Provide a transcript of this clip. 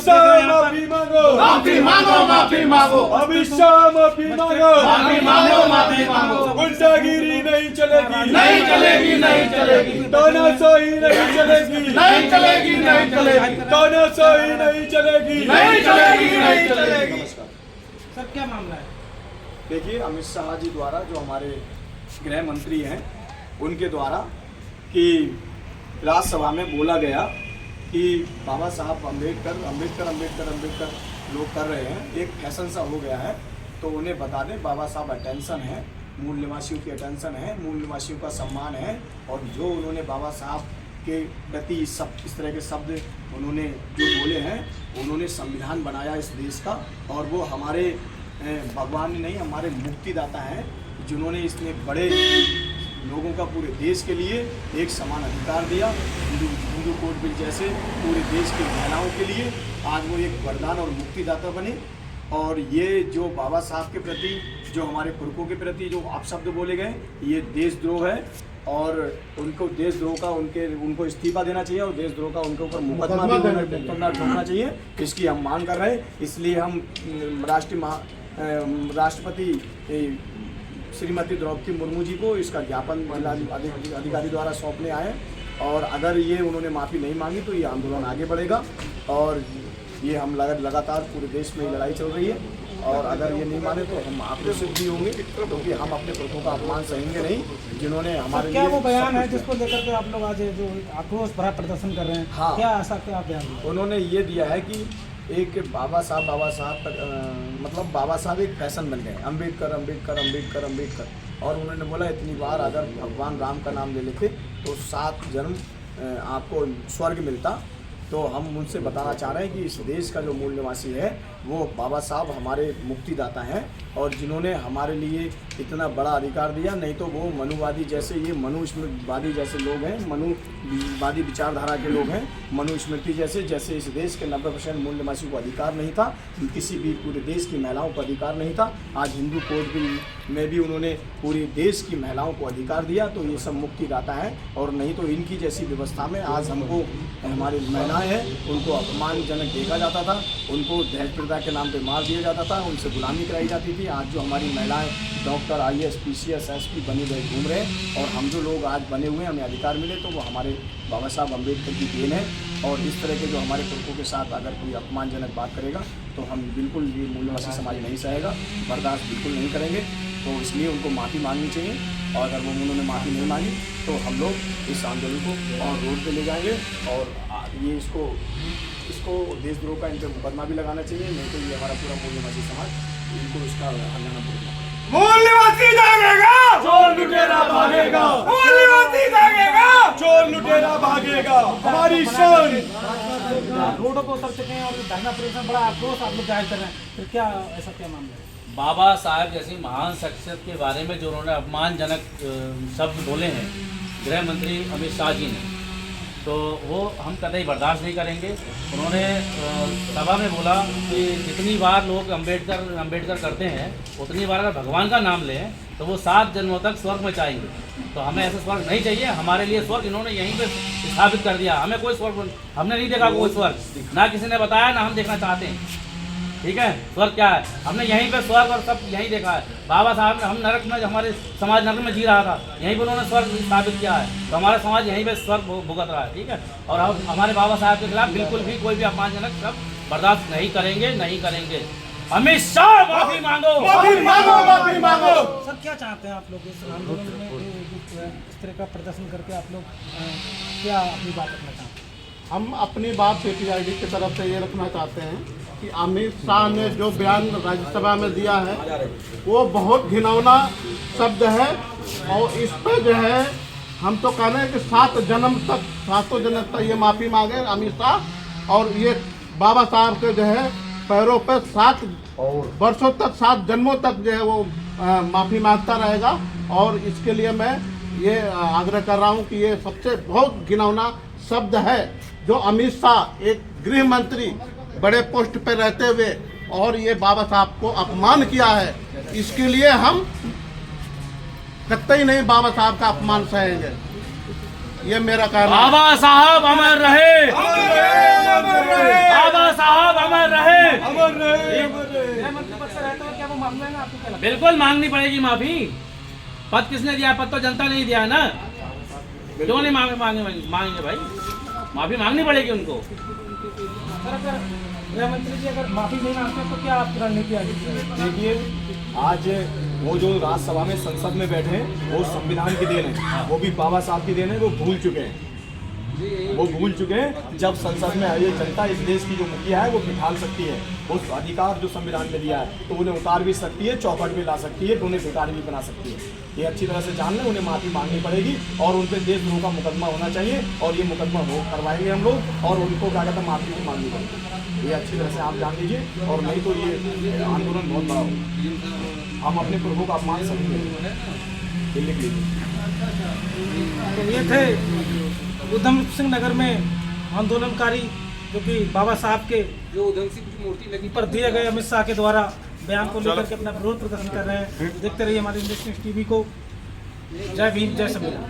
शाह माफी मांगो, माफी मांगो, माफी मांगो, अमित शाह माफी मांगो, माफी मांगो, माफी मांगो। गुंडागिरी नहीं चलेगी, नहीं चलेगी, नहीं चलेगी, तानाशाही नहीं चलेगी, नहीं चलेगी, नहीं चलेगी, तानाशाही नहीं चलेगी, नहीं चलेगी, नहीं चलेगी। सर क्या मामला है? देखिए, अमित शाह जी द्वारा जो हमारे गृह मंत्री हैं उनके द्वारा कि राज्यसभा में बोला गया कि बाबा साहब अम्बेडकर अम्बेडकर अम्बेडकर अम्बेडकर लोग कर रहे हैं, एक फैशन सा हो गया है, तो उन्हें बता दें बाबा साहब अटेंशन है, मूल निवासियों की अटेंशन है, मूल निवासियों का सम्मान है। और जो उन्होंने बाबा साहब के प्रति सब इस तरह के शब्द उन्होंने जो बोले हैं, उन्होंने संविधान बनाया इस देश का, और वो हमारे भगवान नहीं, हमारे मुक्तिदाता हैं, जिन्होंने इतने बड़े लोगों का पूरे देश के लिए एक समान अधिकार दिया। हिंदू कोड बिल जैसे पूरे देश की महिलाओं के लिए आज वो एक वरदान और मुक्तिदाता बने। और ये जो बाबा साहब के प्रति, जो हमारे पुरखों के प्रति जो अपशब्द बोले गए, ये देशद्रोह है, और उनको देशद्रोह का उनको इस्तीफा देना चाहिए, और देशद्रोह का उनके ऊपर मुकदमा भी ठोकना चाहिए। इसकी हम मांग कर रहे हैं। इसलिए हम राष्ट्रपति श्रीमती द्रौपदी मुर्मू जी को इसका ज्ञापन अधिकारी द्वारा सौंपने आए, और अगर ये उन्होंने माफ़ी नहीं मांगी तो ये आंदोलन आगे बढ़ेगा, और ये हम लगातार पूरे देश में लड़ाई चल रही है। और अगर ये नहीं माने तो हम आक्रोशित भी होंगे, क्योंकि हम अपने पुरखों का अपमान सहेंगे नहीं, जिन्होंने हमारे क्या वो बयान है जिसको लेकर के आप लोग आज जो आक्रोश भरा प्रदर्शन कर रहे हैं? हाँ, क्या ऐसा क्या बयान दिया? उन्होंने ये दिया है कि एक बाबा साहब मतलब बाबा साहब एक फैशन बन गए, अम्बेडकर अम्बेडकर अम्बेडकर अम्बेडकर। और उन्होंने बोला इतनी बार अगर भगवान राम का नाम ले लेते तो 7 जन्म आपको स्वर्ग मिलता। तो हम उनसे बताना चाह रहे हैं कि इस देश का जो मूल निवासी है वो बाबा साहब हमारे मुक्तिदाता हैं, और जिन्होंने हमारे लिए इतना बड़ा अधिकार दिया। नहीं तो वो मनुवादी जैसे, ये मनुस्मृतिवादी जैसे लोग हैं, मनुवादी विचारधारा के लोग हैं, मनुस्मृति जैसे इस देश के 90% मूल निवासियों को अधिकार नहीं था, किसी भी पूरे देश की महिलाओं को अधिकार नहीं था। आज हिंदू कोड बिल में भी उन्होंने पूरे देश की महिलाओं को अधिकार दिया, तो ये सब मुक्तिदाता है। और नहीं तो इनकी जैसी व्यवस्था में आज हमको हमारी महिलाएं हैं उनको अपमानजनक देखा जाता था, उनको दहेज प्रथा के नाम पे मार दिया जाता था, उनसे गुलामी कराई जाती थी। आज जो हमारी महिलाएं डॉक्टर, IAS, PCS, SP बने हुए घूम रहे हैं, और हम जो लोग आज बने हुए हैं, हमें अधिकार मिले, तो वो हमारे बाबा साहब अम्बेडकर की देन है। और इस तरह के जो हमारे पुरखों के साथ अगर कोई अपमानजनक बात करेगा तो हम बिल्कुल, ये मूल निवासी समाज नहीं सहेगा, बर्दाश्त बिल्कुल नहीं करेंगे। तो इसलिए उनको माफ़ी मांगनी चाहिए, और अगर वो उन्होंने माफ़ी नहीं मांगी तो हम लोग इस आंदोलन को और रोड पे ले जाएंगे, और ये इसको देशद्रोह का इन पर मुकदमा भी लगाना चाहिए। नहीं तो ये हमारा पूरा मूल निवासी समाज इनको इसका हरियाणा बोलना। मूल निवासी जागेगा, चोर लुटेरा भागेगा, मूल निवासी जागेगा, चोर लुटेरा भागेगा, हमारी शान। रोडों पर उतर चुके हैं और धरना प्रदर्शन, बड़ा आक्रोश आप लोग जाहिर कर रहे हैं, तो क्या ऐसा क्या मामला है? बाबा साहब जैसी महान शख्सियत के बारे में जो उन्होंने अपमानजनक शब्द बोले हैं गृह मंत्री अमित शाह जी ने, तो वो हम कतई बर्दाश्त नहीं करेंगे। उन्होंने सभा में बोला कि जितनी बार लोग अम्बेडकर करते हैं उतनी बार अगर भगवान का नाम लें तो वो 7 जन्मों तक स्वर्ग में जाएंगे। तो हमें ऐसा स्वर्ग नहीं चाहिए, हमारे लिए स्वर्ग इन्होंने यहीं पे स्थापित कर दिया। हमें कोई स्वर्ग, हमने नहीं देखा कोई स्वर्ग, ना किसी ने बताया, ना हम देखना चाहते हैं। ठीक है, स्वर्ग क्या है? हमने यहीं पे स्वर्ग और सब यहीं देखा है। बाबा साहब ने, हम नरक में, हमारे समाज नरक में जी रहा था, यहीं पर उन्होंने स्वर्ग स्थापित किया है, तो हमारा समाज यहीं पे स्वर्ग भुगत रहा है। ठीक है, और हम हमारे बाबा साहब के खिलाफ बिल्कुल भी कोई भी अपमानजनक शब्द बर्दाश्त नहीं करेंगे, नहीं करेंगे। अमित शाह माफी मांगो, माफी मांगो, माफी मांगो। सर क्या चाहते हैं आप लोग इस आंदोलन में, इस तरह का प्रदर्शन करके आप लोग क्या अपनी बात रखना चाहते हैं? हम अपनी बात PTID की तरफ से ये रखना चाहते हैं कि अमित शाह ने जो बयान राज्यसभा में दिया है वो बहुत घिनौना शब्द है, और इस पर जो है हम तो कह रहे हैं कि 7 जन्म तक ये माफ़ी मांगे अमित शाह, और ये बाबा साहब के जो है पैरों पर 7 वर्षों तक, 7 जन्मों तक जो है वो माफ़ी मांगता रहेगा। और इसके लिए मैं ये आग्रह कर रहा हूँ कि ये सबसे बहुत घिनौना शब्द है जो अमित शाह, एक गृह मंत्री, बड़े पोस्ट पे रहते हुए, और ये बाबा साहब को अपमान किया है। इसके लिए हम कतई नहीं बाबा साहब का अपमान सहेंगे। ये मेरा कहना है। बाबा साहब अमर रहे, बाबा साहब अमर रहे। गृह मंत्री पद से रहते हुए क्या वो मांग लेंगे? आपको क्या लगता बिल्कुल मांगनी पड़ेगी माफी। पद किसने दिया? पद तो जनता ने ही दिया है ना। क्यों नहीं मांगेंगे भाई? माफी मांगनी पड़ेगी उनको। है? सर, अगर गृह मंत्री जी अगर माफी नहीं मांगते तो क्या आपकी रणनीति आगे की रहेगी? देखिए आज वो जो राज्यसभा में संसद में बैठे हैं वो संविधान की देन है, वो भी बाबा साहब की देन है। वो भूल चुके हैं, वो भूल चुके हैं। जब संसद में ये जनता इस देश की जो मुखिया है वो बिठाल सकती है, वो अधिकार जो संविधान ने दिया है तो उन्हें उतार भी सकती है, चौपट भी ला सकती है, तो उन्हें भिखारी भी बना सकती है। ये अच्छी तरह से जान लें, उन्हें माफी मांगनी पड़ेगी और उन पर देशद्रोह का मुकदमा होना चाहिए और ये मुकदमा वो करवाएंगे हम लोग और उनको क्या कहते हैं माफी भी मांगनी पड़ेगी। ये अच्छी तरह से आप जान लीजिए और नहीं तो ये आंदोलन बहुत बड़ा होगा। हम अपने प्रभु का अपमान सभी करेंगे। लिख लीजिए। तो ये थे उधम सिंह नगर में आंदोलनकारी जो कि बाबा साहब के जो उधम सिंह की मूर्ति लगी पर दिए गए अमित शाह के द्वारा बयान को लेकर के अपना विरोध प्रदर्शन कर रहे हैं। देखते रहिए हमारे इंडस्ट्री टीवी को। जय भीम, जय संविधान।